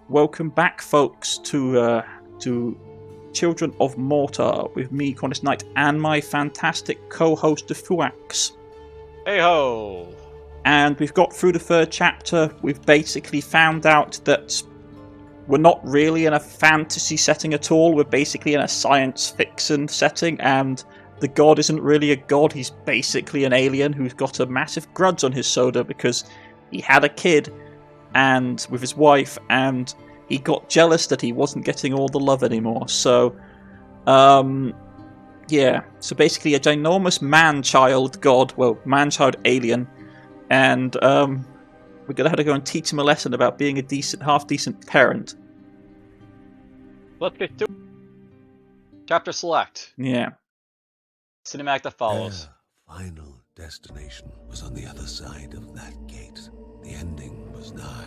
Welcome back, folks, to Children of Morta with me, Cornish-knight, and my fantastic co-host, the Fuax. Hey ho! And we've got through the third chapter. We've basically found out that we're not really in a fantasy setting at all. We're basically in a science fiction setting, and the god isn't really a god. He's basically an alien who's got a massive grudge on his shoulder because he had a kid and with his wife, and he got jealous that he wasn't getting all the love anymore. So, yeah. So basically a ginormous man-child god, well, man-child alien, and we're going to have to go and teach him a lesson about being a decent, half-decent parent. Let's get to chapter select. Yeah. Cinematic that follows. Their final destination was on the other side of that gate. The ending was nigh.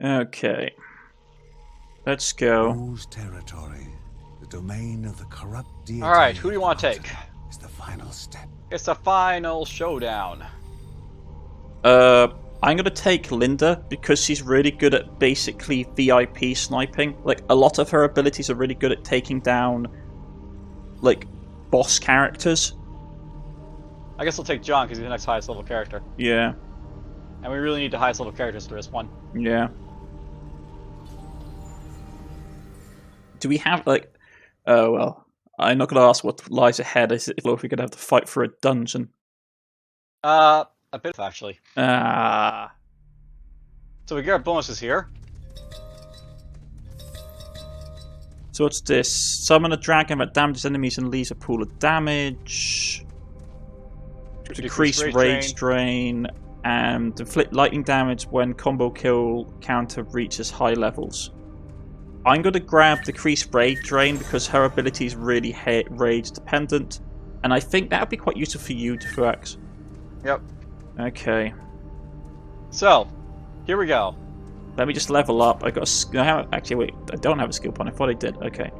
Okay. Let's go. Whose territory, the domain of the corrupt deity. Alright, who do you want to take? Is the final step. It's the final showdown. I'm gonna take Linda because she's really good at basically VIP sniping. Like, a lot of her abilities are really good at taking down, like, boss characters. I guess I'll take John because he's the next highest level character. Yeah. And we really need the highest level characters for this one. Yeah. Do we have, like... Oh, well. I'm not going to ask what lies ahead. Is it if we're going to have to fight for a dungeon? A bit, actually. Ah. So we get our bonuses here. So what's this? Summon a dragon that damages enemies and leaves a pool of damage. Decrease rage drain. And inflict lightning damage when combo kill counter reaches high levels. I'm going to grab Decreased Rage Drain because her ability is really rage dependent, and I think that would be quite useful for you, Fuax. Yep. Okay. So, here we go. Let me just level up. I got a actually, wait, I don't have a skill point. I thought I did. Okay.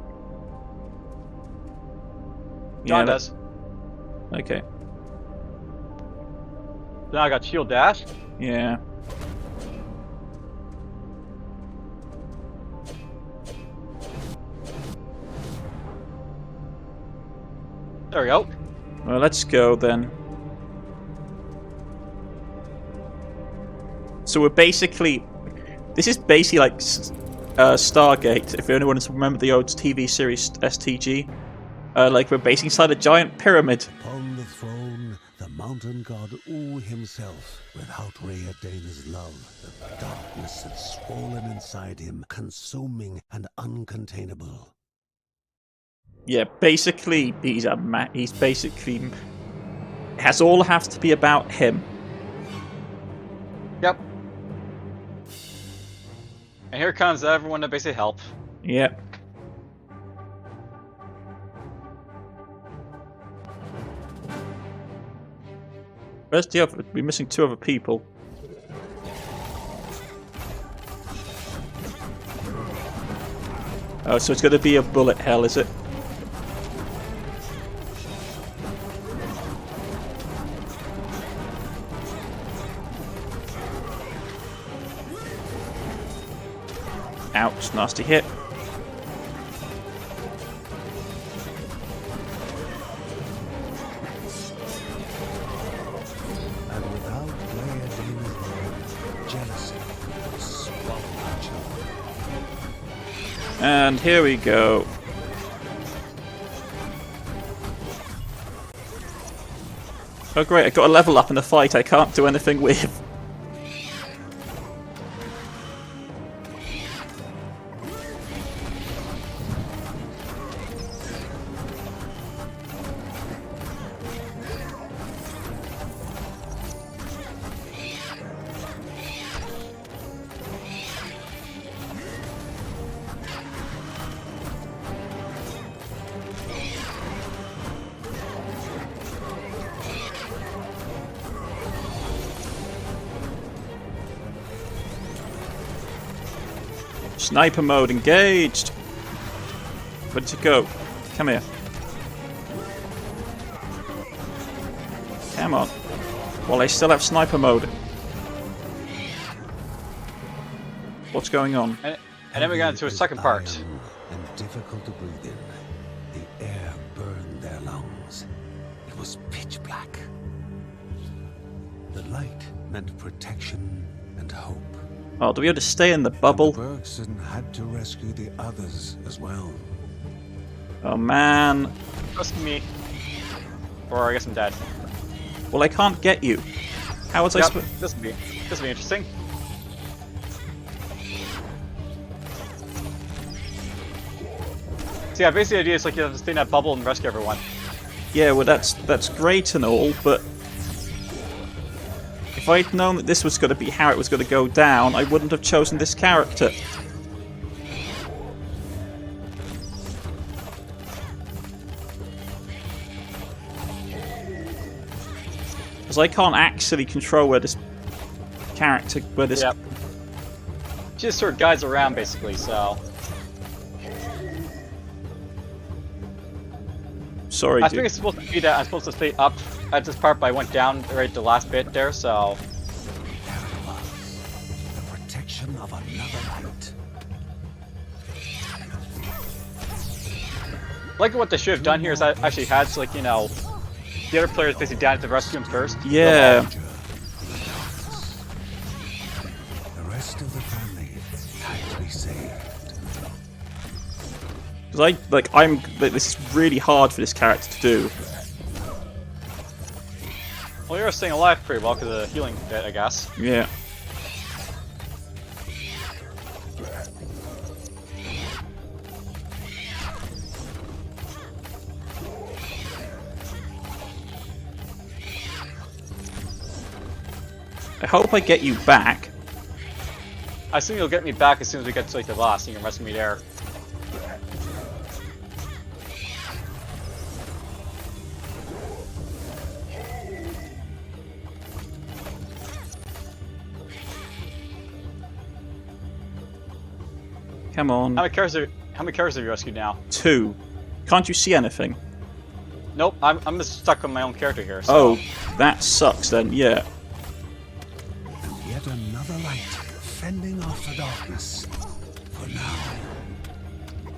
John does. Okay. Now I got shield dash. Yeah. There we go. Well, let's go then. So we're basically... This is basically like Stargate, if anyone has remembered the old TV series STG. Like, we're basically inside a giant pyramid. Upon the throne, the mountain god U himself, without Rheadane's love, the darkness had swollen inside him, consuming and uncontainable. Yeah, basically, he's basically has all has to be about him. Yep. And here comes everyone to basically help. Yep. Where's the other? We're missing two other people. Oh, so it's going to be a bullet hell, is it? Ouch, nasty hit. And without Rheadane's love, jealousy swallowed each other. And here we go. Oh great, I got a level up in the fight I can't do anything with. Sniper mode engaged. Where'd it go? Come here. Come on. Well, I still have sniper mode. What's going on? And then we got into a second part. And difficult to breathe in. The air burned their lungs. It was pitch black. The light meant protection and hope. Oh, do we have to stay in the bubble? Bergson had to rescue the others as well. Oh man. Just me. Or I guess I'm dead. Well, I can't get you. How was I Yep, supposed? this will be interesting. So yeah, basically the idea is like you have to stay in that bubble and rescue everyone. Yeah, well, that's great and all, but if I'd known that this was going to be how it was going to go down, I wouldn't have chosen this character. Because I can't actually control where this character, where this... Yep. Just sort of guides around basically, so... Sorry, I dude. think it's supposed to be that I'm supposed to stay up at this part, but I went down right at the last bit there, so... There it was. The protection of another light. Like what they should have done here is I actually had, like, you know, the other players basically down to rescue him first. Yeah. The rest of the family had to be saved. Because this is really hard for this character to do. Well, you're staying alive pretty well because of the healing bit, I guess. Yeah. I hope I get you back. I assume you'll get me back as soon as we get to like the last, and you can rescue me there. Come on. How many characters have you rescued now? 2. Can't you see anything? Nope, I'm just stuck on my own character here. So. Oh, that sucks then, yeah. And yet another light fending off the darkness. For now,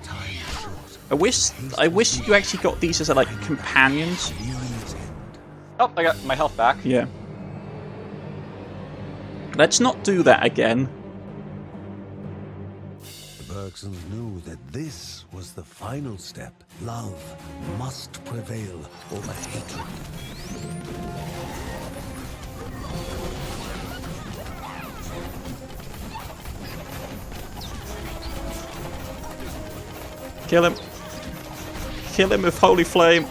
time is short. I wish you actually got these as like companions. Nearing its end. Oh, I got my health back. Yeah. Let's not do that again. The Bergsons knew that this was the final step. Love must prevail over hatred. Kill him. Kill him with holy flame.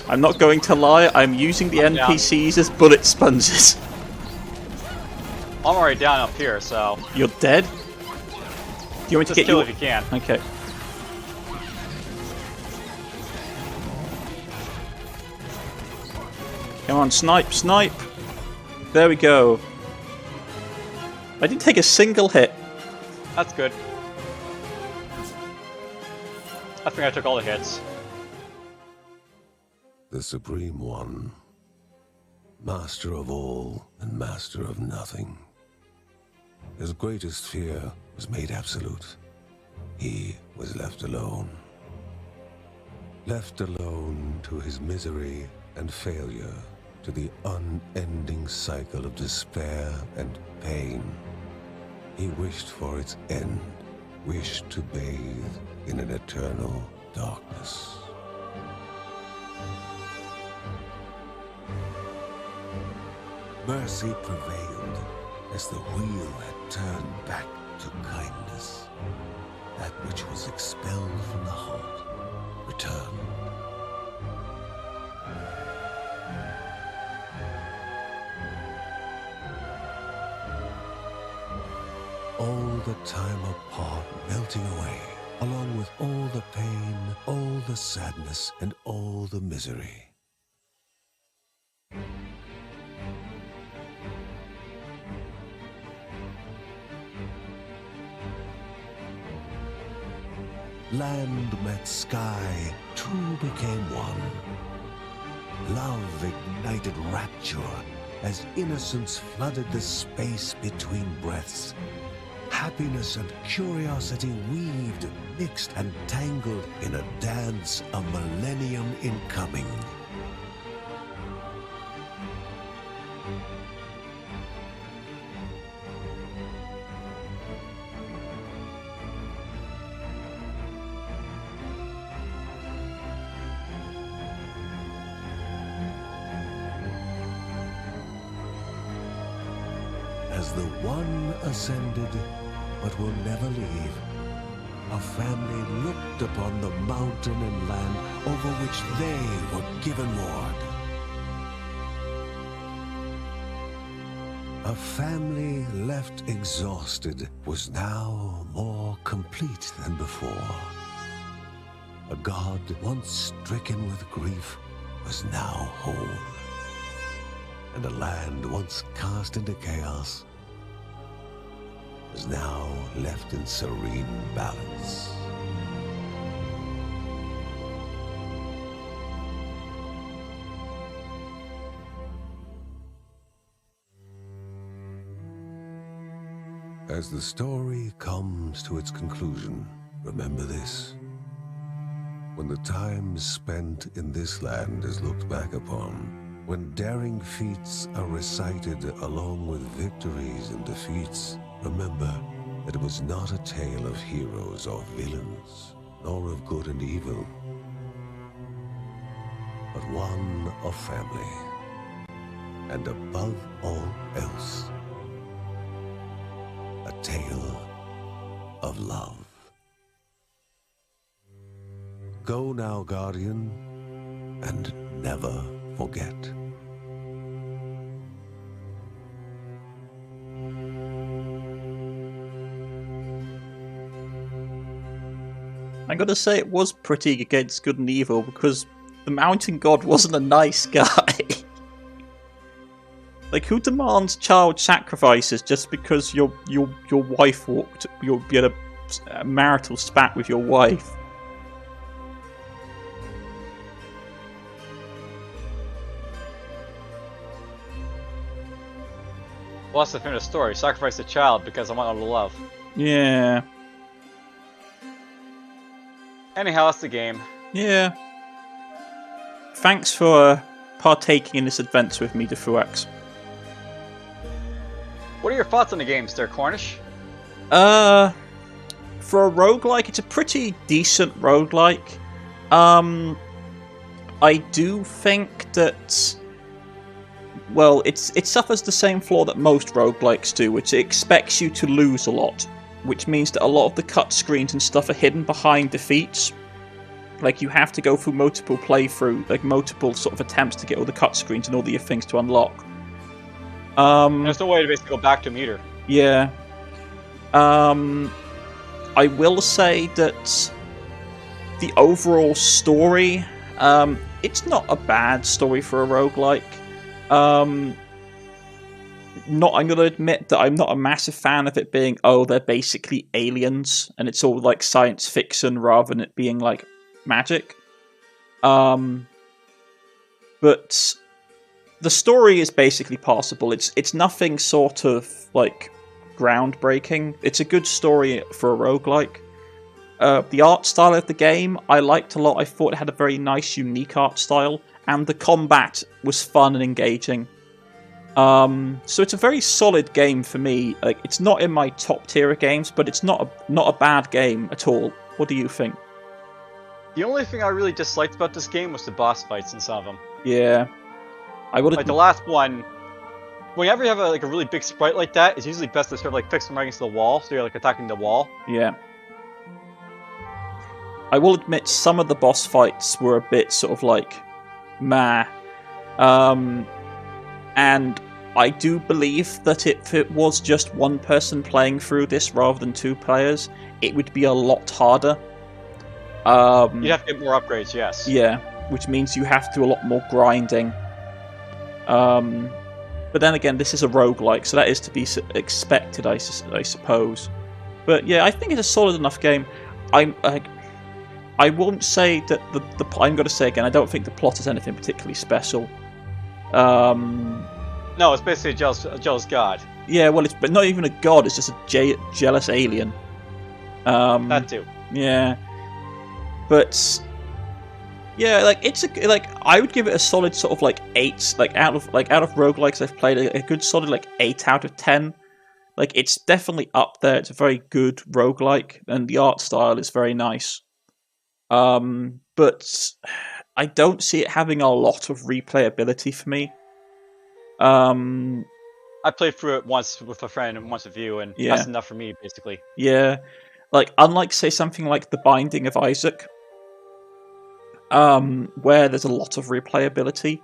I'm not going to lie, I'm using the NPCs as bullet sponges. I'm already down up here, so You're dead? Do you want me to just get kill you? if you can. Okay. Come on, snipe, snipe! There we go. I didn't take a single hit. That's good. I think I took all the hits. The Supreme One, master of all and master of nothing. His greatest fear was made absolute. He was left alone. Left alone to his misery and failure, to the unending cycle of despair and pain. He wished for its end, wished to bathe in an eternal darkness. Mercy prevailed as the wheel had turned back to kindness. That which was expelled from the heart returned. All the time apart melting away, along with all the pain, all the sadness, and all the misery. land met sky, two became one. Love ignited rapture as innocence flooded the space between breaths. Happiness and curiosity weaved, mixed and tangled in a dance, a millennium in coming. As the one ascended, but will never leave, a family looked upon the mountain and land over which they were given ward. A family left exhausted was now more complete than before. A god once stricken with grief was now whole. And a land once cast into chaos was now left in serene balance. As the story comes to its conclusion, remember this. When the time spent in this land is looked back upon, when daring feats are recited along with victories and defeats, remember that it was not a tale of heroes or villains, nor of good and evil, but one of family, and above all else, a tale of love. Go now, Guardian, and never forget. I'm gonna say it was pretty against good and evil because the mountain god wasn't a nice guy. Like, who demands child sacrifices just because your wife walked, you had a marital spat with your wife? Well, that's the fin of the story. Sacrifice a child because I want all the love. Yeah. Anyhow, that's the game. Yeah. Thanks for partaking in this adventure with me, Defuax. What are your thoughts on the game, Sir Cornish? For a roguelike, it's a pretty decent roguelike. I do think that, well, it suffers the same flaw that most roguelikes do, which it expects you to lose a lot, which means that a lot of the cut screens and stuff are hidden behind defeats. Like, you have to go through multiple playthrough, like multiple sort of attempts to get all the cut screens and all the things to unlock. There's no way to basically go back to a meter. Yeah. I will say that the overall story, it's not a bad story for a roguelike. I'm going to admit that I'm not a massive fan of it being, oh, they're basically aliens, and it's all like science fiction rather than it being like magic. But the story is basically passable. It's nothing sort of like groundbreaking. It's a good story for a roguelike. The art style of the game I liked a lot. I thought it had a very nice, unique art style, and the combat was fun and engaging. So it's a very solid game for me. Like, it's not in my top tier of games, but it's not a bad game at all. What do you think? The only thing I really disliked about this game was the boss fights in some of them. Yeah, I would. Like the last one, whenever you have a really big sprite like that, it's usually best to sort of like fix them right against the wall, so you're like attacking the wall. Yeah. I will admit some of the boss fights were a bit sort of like meh. And I do believe that if it was just one person playing through this rather than two players, it would be a lot harder. You'd have to get more upgrades, yes. Yeah, which means you have to do a lot more grinding. But then again, this is a roguelike, so that is to be expected, I suppose. But yeah, I think it's a solid enough game. I won't say that the I'm going to say again, I don't think the plot is anything particularly special. No, it's basically a jealous god. Yeah, well, it's but not even a god. It's just a jealous alien. That too. Yeah, but yeah, like it's like I would give it a solid sort of like 8. Like out of roguelikes I've played, a good solid like 8 out of 10. Like it's definitely up there. It's a very good roguelike, and the art style is very nice. But I don't see it having a lot of replayability for me. I played through it once with a friend and once with you, and Yeah. that's enough for me, basically. Yeah, like unlike say something like The Binding of Isaac, where there's a lot of replayability,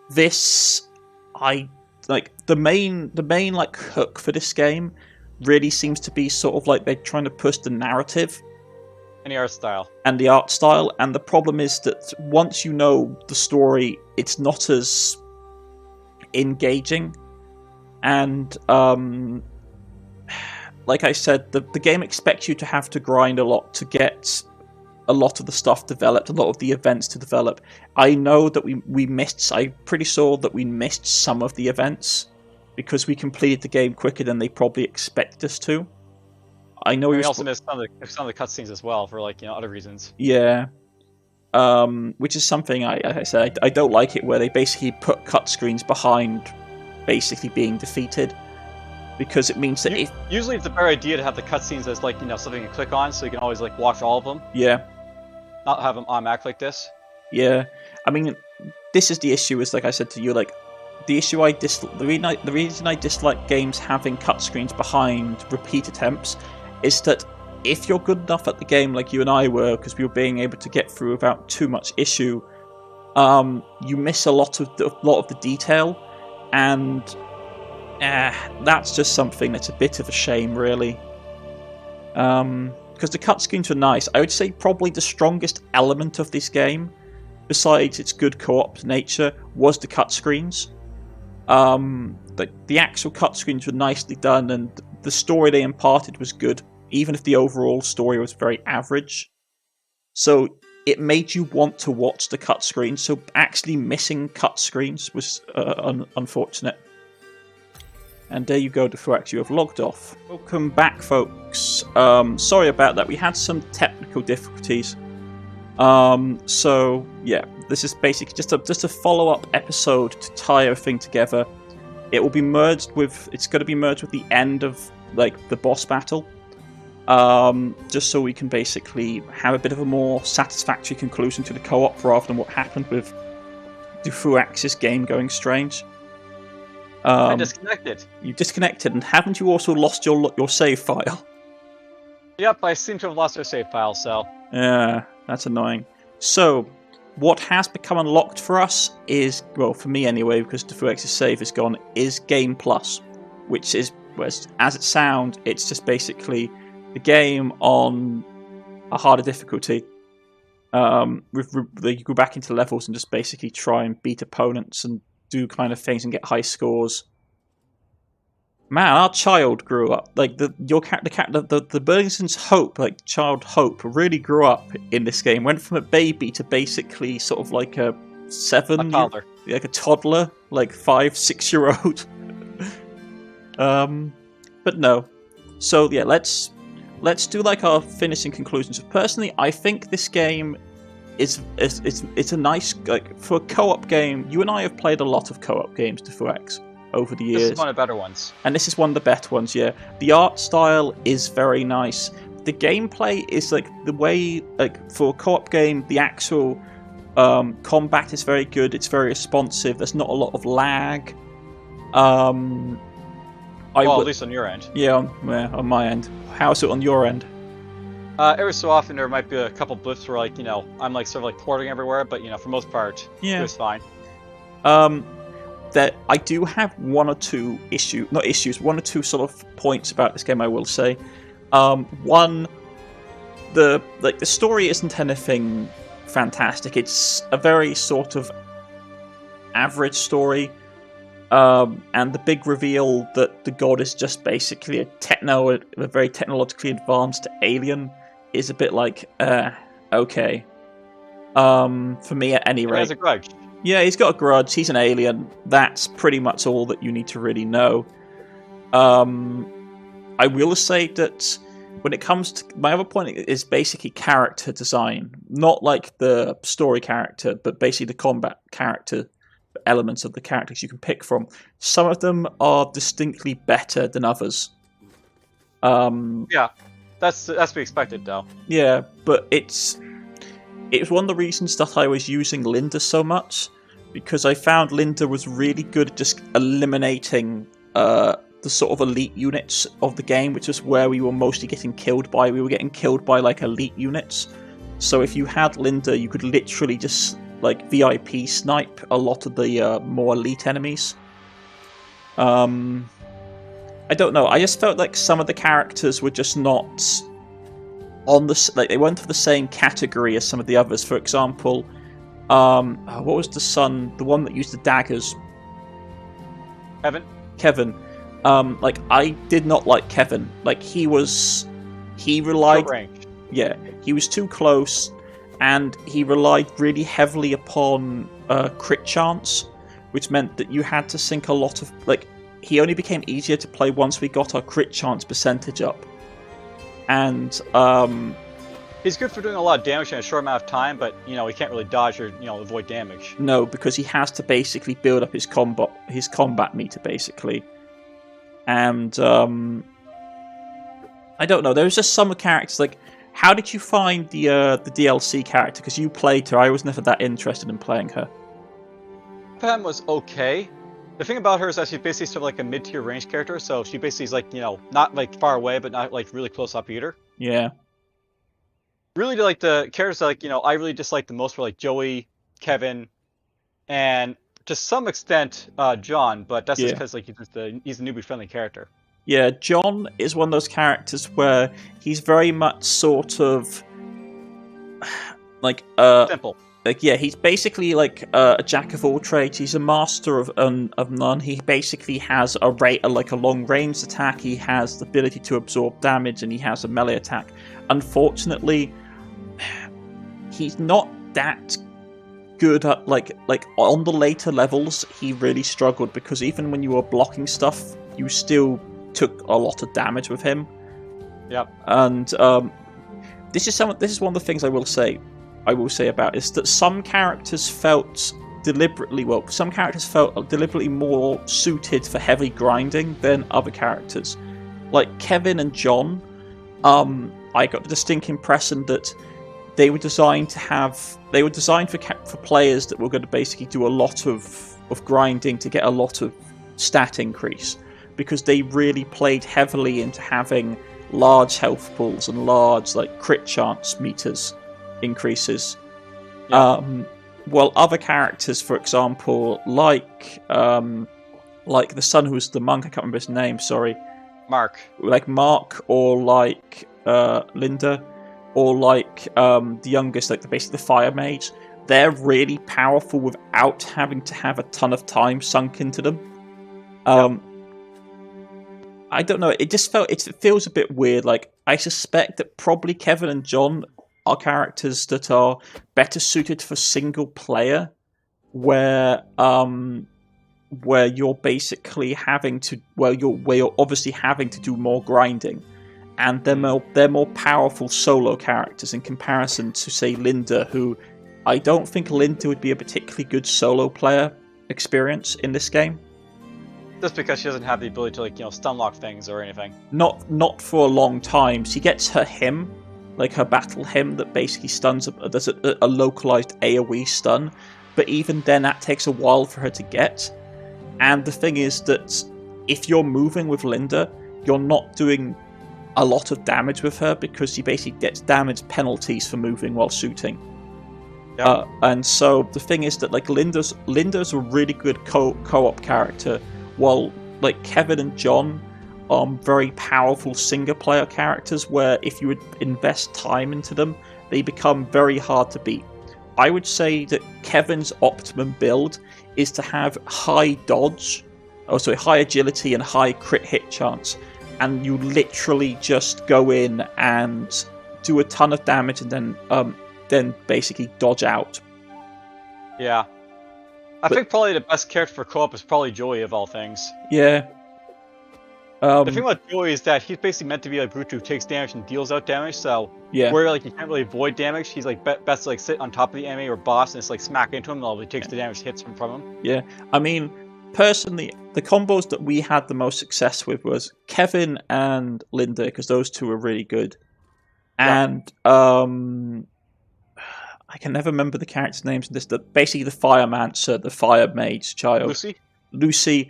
this I like the main like hook for this game really seems to be sort of like they're trying to push the narrative And the art style. and the art style, and the problem is that once you know the story, it's not as engaging. And like I said, the game expects you to have to grind a lot to get a lot of the stuff developed, a lot of the events to develop. I know that we missed, I'm pretty sure that we missed some of the events because we completed the game quicker than they probably expected us to. I know We also missed some of the cutscenes as well for other reasons. Yeah. Which is something I said I don't like it, where they basically put cut screens behind basically being defeated, because it means that Usually it's a better idea to have the cutscenes as something you click on, so you can always watch all of them. Yeah. Not have them automatic like this. Yeah. I mean, this is the issue. Is like I said to you, like the issue the reason I dislike games having cut screens behind repeat attempts is that if you're good enough at the game, like you and I were, because we were being able to get through without too much issue, you miss a lot of the detail, and that's just something that's a bit of a shame, really. Because the cutscenes are nice. I would say probably the strongest element of this game, besides its good co-op nature, was the cutscenes. The actual cutscenes were nicely done, and the story they imparted was good, even if the overall story was very average. So it made you want to watch the cutscenes, so actually missing cutscenes was unfortunate. And there you go, Defurax, you have logged off. Welcome back, folks. Sorry about that, we had some technical difficulties. So, yeah, this is basically just a follow-up episode to tie everything together. It will be merged with, it's going to be merged with the end of, the boss battle. Just so we can basically have a bit of a more satisfactory conclusion to the co-op, rather than what happened with Defurax's game going strange. I disconnected. You disconnected, and haven't you also lost your save file? Yep, I seem to have lost our save file, so... Yeah, that's annoying. So, what has become unlocked for us is, well, for me anyway, because Defurax's save is gone, is Game Plus, which is, as it sounds, it's just basically the game on a harder difficulty. You go back into levels and just basically try and beat opponents and do kind of things and get high scores. Man, our child grew up. The Bergsons' Hope, child Hope, really grew up in this game. Went from a baby to basically sort of like a toddler. Like a toddler, 5-6-year-old. But no. So yeah, let's do our finishing conclusions. Personally, I think this game it's a nice, for a co-op game. You and I have played a lot of co-op games, Defurax, over the years. This is one of the better ones. And this is one of the better ones, yeah. The art style is very nice. The gameplay is the way, for a co-op game, the actual combat is very good. It's very responsive. There's not a lot of lag. At least on your end. Yeah, on my end. How's it on your end? Every so often there might be a couple blips where I'm porting everywhere, but for most part, yeah, it was fine. That I do have one or two sort of points about this game, I will say. One, the story isn't anything fantastic. It's a very sort of average story. And the big reveal that the god is just basically a very technologically advanced alien is a bit okay. For me, at any He rate. has a grudge. Yeah, he's got a grudge. He's an alien. That's pretty much all that you need to really know. I will say that when it comes to... My other point is basically character design. Not like the story character, but basically the combat character elements of the characters you can pick from. Some of them are distinctly better than others. Yeah, that's to be expected, though. Yeah, but it's one of the reasons that I was using Linda so much, because I found Linda was really good at just eliminating the sort of elite units of the game, which is where we were mostly getting killed by. We were getting killed by like elite units. So if you had Linda, you could literally just like VIP snipe a lot of the more elite enemies. I don't know. I just felt like some of the characters were just not on the they weren't of the same category as some of the others. For example, what was the one that used the daggers? Kevin. Like I did not like Kevin. Like he relied. Yeah, he was too close, and he relied really heavily upon crit chance, which meant that you had to sink a lot of he only became easier to play once we got our crit chance percentage up. And he's good for doing a lot of damage in a short amount of time, but he can't really dodge or avoid damage. No, because he has to basically build up his combat meter basically. And I don't know. There's just some characters like. How did you find the DLC character? Because you played her. I was never that interested in playing her. Pam was okay. The thing about her is that she's basically sort of like a mid-tier range character, so she basically is like, not like far away, but not like really close up either. Yeah. Really, like the characters that, I really dislike the most were like Joey, Kevin, and to some extent John, but that's just because he's a newbie-friendly character. Yeah, John is one of those characters where he's very much sort of like simple. He's basically like a jack of all trades. He's a master of none. He basically has a long range attack. He has the ability to absorb damage, and he has a melee attack. Unfortunately, he's not that good at like on the later levels. He really struggled because even when you were blocking stuff, you still took a lot of damage with him. Yep. And this is one of the things I will say about is that some characters felt deliberately more suited for heavy grinding than other characters. Like Kevin and John, I got the distinct impression that they were designed for players that were going to basically do a lot of grinding to get a lot of stat increase, because they really played heavily into having large health pools and large crit chance meters increases. Yeah. While other characters, for example, like the son who was the monk, I can't remember his name, sorry. Mark, or like Linda, or like the youngest, basically the fire mage, they're really powerful without having to have a ton of time sunk into them. I don't know, it feels a bit weird. I suspect that probably Kevin and John are characters that are better suited for single player, where you're basically where you're obviously having to do more grinding, and they're more powerful solo characters in comparison to, say, Linda, who I don't think Linda would be a particularly good solo player experience in this game. Just because she doesn't have the ability to stun lock things or anything. Not for a long time. She gets her hymn, her battle hymn that basically stuns. There's a localized AoE stun, but even then that takes a while for her to get. And the thing is that if you're moving with Linda, you're not doing a lot of damage with her because she basically gets damage penalties for moving while shooting. Yep. And so the thing is that Linda's a really good co-op character, while Kevin and John are very powerful single player characters where if you would invest time into them, they become very hard to beat. I would say that Kevin's optimum build is to have high agility and high crit hit chance, and you literally just go in and do a ton of damage and then then basically dodge out. Yeah. I think probably the best character for co-op is probably Joey of all things. Yeah. The thing about Joey is that he's basically meant to be like Brute who takes damage and deals out damage, so where like you can't really avoid damage, he's like best to like sit on top of the enemy or boss and just like smack into him while he takes the damage hits from him. Yeah, I mean, personally, the combos that we had the most success with was Kevin and Linda, because those two were really good. And I can never remember the characters' names in this. Basically, the Firemancer, the Fire Mage child. Lucy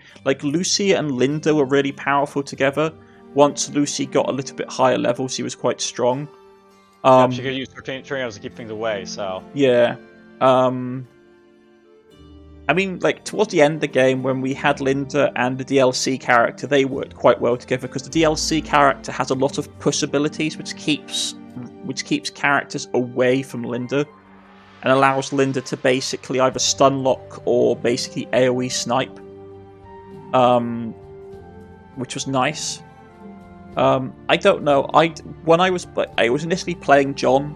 and Linda were really powerful together. Once Lucy got a little bit higher level, she was quite strong. She could use tornadoes to keep things away, so... Yeah. I mean, like, towards the end of the game, when we had Linda and the DLC character, they worked quite well together, because the DLC character has a lot of push abilities, which keeps characters away from Linda, and allows Linda to basically either stun lock or basically AoE snipe. Which was nice. I don't know. I was initially playing John,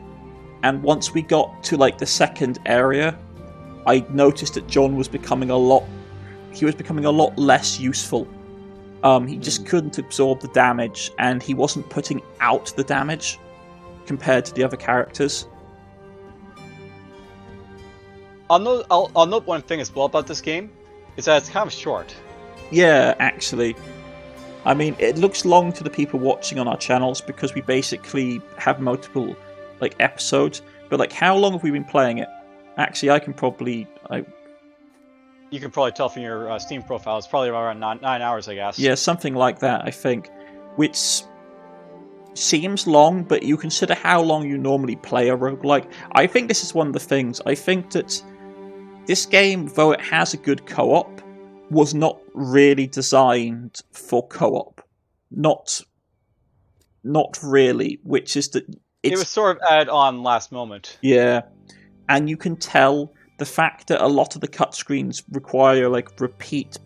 and once we got to like the second area, I noticed that John was becoming a lot less useful. He just couldn't absorb the damage, and he wasn't putting out the damage compared to the other characters. I'll note one thing as well about this game, is that it's kind of short. Yeah, actually. I mean, it looks long to the people watching on our channels because we basically have multiple like episodes. But like, how long have we been playing it? Actually, you can probably tell from your Steam profile. It's probably around 9 hours, I guess. Yeah, something like that, I think. Which seems long, but you consider how long you normally play a roguelike. I think this is one of the things. I think that this game, though it has a good co-op, was not really designed for co-op. Not really, which is that it was sort of added on last moment. Yeah, and you can tell the fact that a lot of the cutscenes require repeat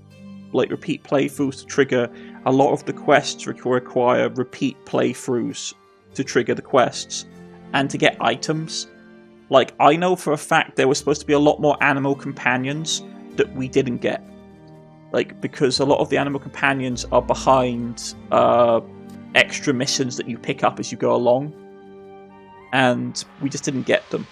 playthroughs to trigger. A lot of the quests require repeat playthroughs to trigger the quests and to get items. Like, I know for a fact there was supposed to be a lot more animal companions that we didn't get. Like, because a lot of the animal companions are behind extra missions that you pick up as you go along. And we just didn't get them.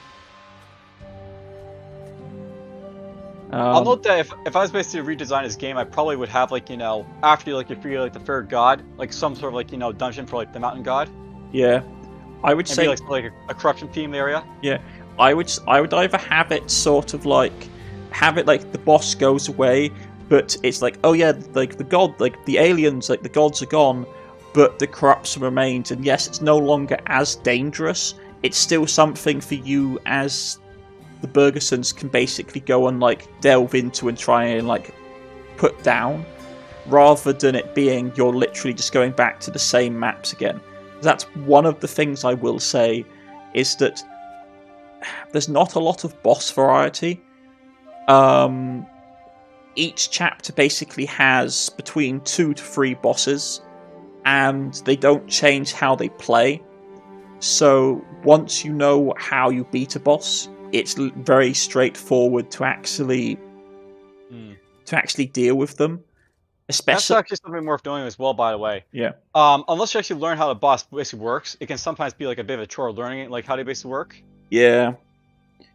I'll note that if I was basically to redesign this game, I probably would have, after you free the third god, some sort of, dungeon for, the mountain god. Yeah. I would say... Maybe, a corruption theme area. Yeah. I would either have it sort of the boss goes away, but it's the god, the aliens, the gods are gone, but the corruption remains, and yes, it's no longer as dangerous. It's still something for you as the Bergsons can basically go and delve into and try and put down, rather than it being you're literally just going back to the same maps again. That's one of the things I will say, is that there's not a lot of boss variety. Each chapter basically has between 2 to 3 bosses, and they don't change how they play. So once you know how you beat a boss, it's very straightforward to actually deal with them. That's actually something worth knowing as well, by the way. Yeah. Unless you actually learn how the boss basically works, it can sometimes be a bit of a chore learning it, how they basically work. Yeah.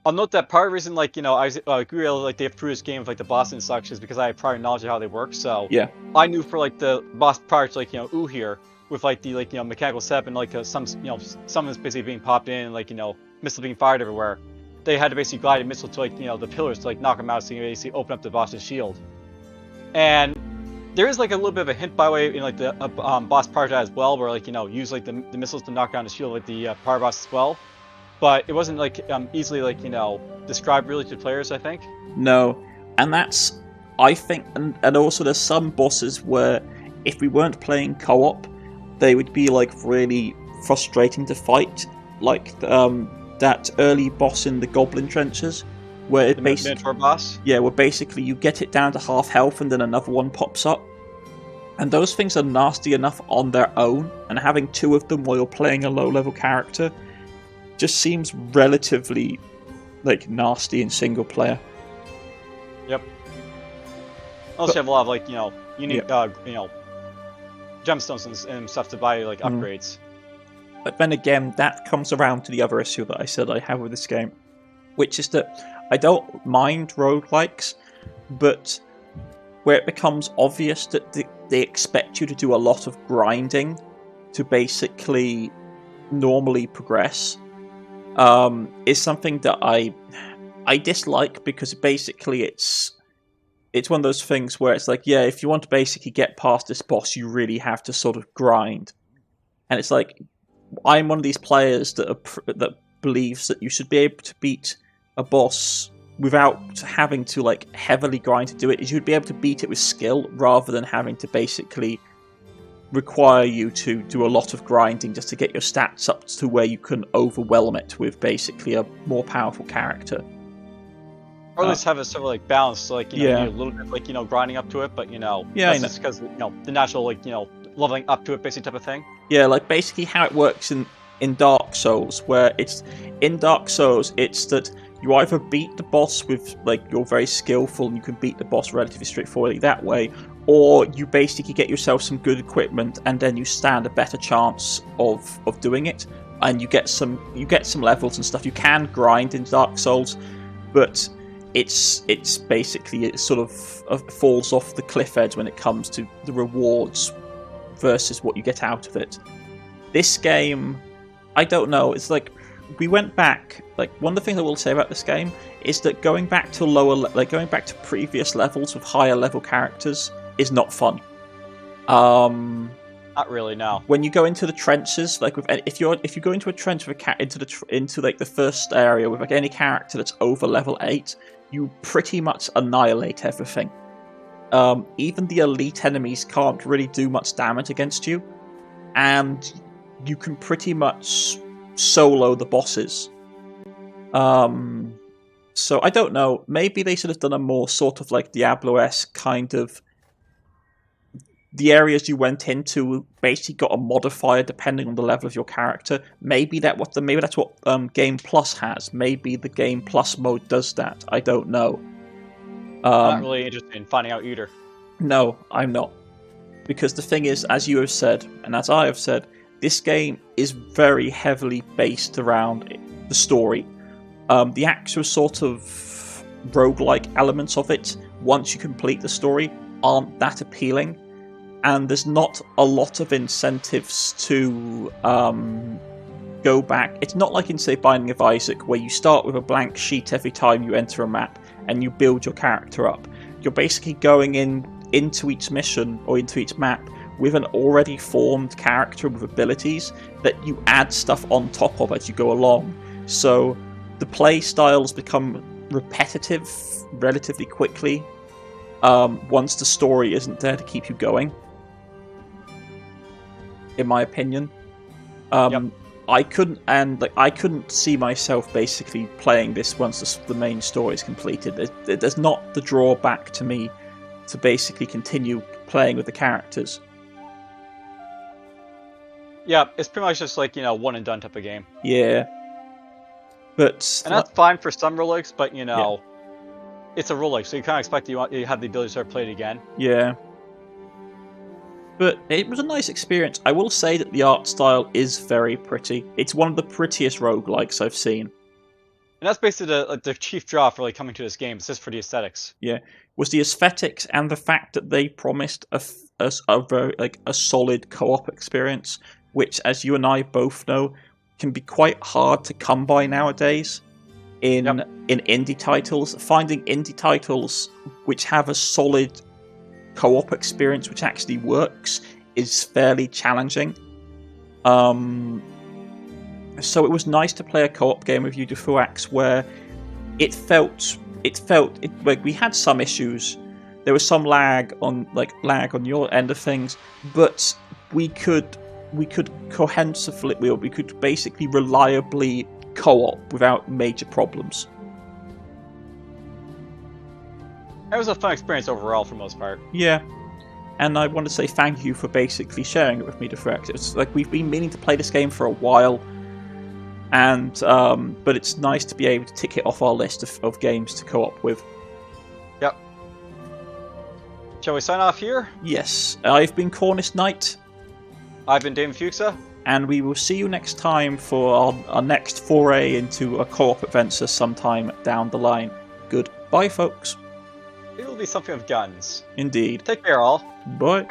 I'll note that part of the reason, I agree, they through this game with, the boss and such, is because I have prior knowledge of how they work, so... Yeah. I knew for, the boss prior to, Ooh here, with, the, mechanical setup and, some summons basically being popped in and, missiles being fired everywhere. They had to basically glide a missile to, the pillars to, knock them out so you can basically open up the boss's shield. And there is, a little bit of a hint by way in, the boss prior to that as well, where, use, the missiles to knock down the shield with the power boss as well. But it wasn't easily described really to players, I think. No, and that's, I think, and also there's some bosses where if we weren't playing co-op, they would be really frustrating to fight, that early boss in the Goblin Trenches, where it basically Minotaur boss. Yeah, where basically you get it down to half health and then another one pops up, and those things are nasty enough on their own, and having 2 of them while you're playing a low-level character just seems relatively like nasty in single player. Yep. Also, you have a lot of like unique gemstones and stuff to buy like upgrades. But then again, that comes around to the other issue that I said I have with this game, which is that I don't mind roguelikes, but where it becomes obvious that they expect you to do a lot of grinding to basically normally progress, is something that I dislike, because basically it's one of those things where it's like, yeah, if you want to basically get past this boss, you really have to sort of grind. And it's like, I'm one of these players that believes that you should be able to beat a boss without having to like heavily grind to do it. You should be able to beat it with skill rather than having to basically require you to do a lot of grinding just to get your stats up to where you can overwhelm it with basically a more powerful character. Or at least have it sort of like balanced, so like you need a little bit like grinding up to it, but that's just because the natural like leveling up to it basically type of thing. Yeah, like basically how it works in Dark Souls, where it's that you either beat the boss with like you're very skillful and you can beat the boss relatively straightforwardly that way, or you basically get yourself some good equipment and then you stand a better chance of doing it, and you get some levels and stuff. You can grind in Dark Souls, but it's basically it sort of falls off the cliff edge when it comes to the rewards versus what you get out of it. This game, I don't know, it's like we went back, like one of the things I will say about this game is that going back to previous levels with higher level characters is not fun. Not really, no. When you go into the trenches, like if you go into a trench with into like the first area with like any character that's over level 8, you pretty much annihilate everything. Even the elite enemies can't really do much damage against you, and you can pretty much solo the bosses. So I don't know, maybe they should have done a more sort of like Diablo-esque kind of, the areas you went into basically got a modifier depending on the level of your character. Maybe that's what Game Plus has. Maybe the Game Plus mode does that. I don't know. I'm not really interested in finding out either. No, I'm not. Because the thing is, as you have said, and as I have said, this game is very heavily based around the story. The actual sort of roguelike elements of it, once you complete the story, aren't that appealing. And there's not a lot of incentives to go back. It's not like in, say, Binding of Isaac, where you start with a blank sheet every time you enter a map and you build your character up. You're basically going into each mission or into each map with an already formed character with abilities that you add stuff on top of as you go along. So the play styles become repetitive relatively quickly once the story isn't there to keep you going. In my opinion, I couldn't see myself basically playing this once the main story is completed. There's not the drawback to me to basically continue playing with the characters. Yeah, it's pretty much just like one and done type of game. Yeah, but and that's fine for some roguelikes, but it's a roguelike, so you kind of expect you have the ability to start playing again. Yeah. But it was a nice experience. I will say that the art style is very pretty. It's one of the prettiest roguelikes I've seen. And that's basically the chief draw for like coming to this game. It's just for the aesthetics. Yeah, was the aesthetics and the fact that they promised a very a solid co-op experience, which, as you and I both know, can be quite hard to come by nowadays in indie titles. Finding indie titles which have a solid co-op experience which actually works is fairly challenging. So it was nice to play a co-op game with you, Defuax, where it felt like we had some issues. There was some lag on your end of things, but we could basically reliably co-op without major problems. It was a fun experience overall for the most part. Yeah. And I want to say thank you for basically sharing it with me, Defuax. It's like we've been meaning to play this game for a while. And but it's nice to be able to tick it off our list of games to co-op with. Yep. Shall we sign off here? Yes. I've been Cornish-knight. I've been Damon Fuchsa. And we will see you next time for our next foray into a co-op adventure sometime down the line. Goodbye, folks. It will be something with guns. Indeed. Take care, all. Bye.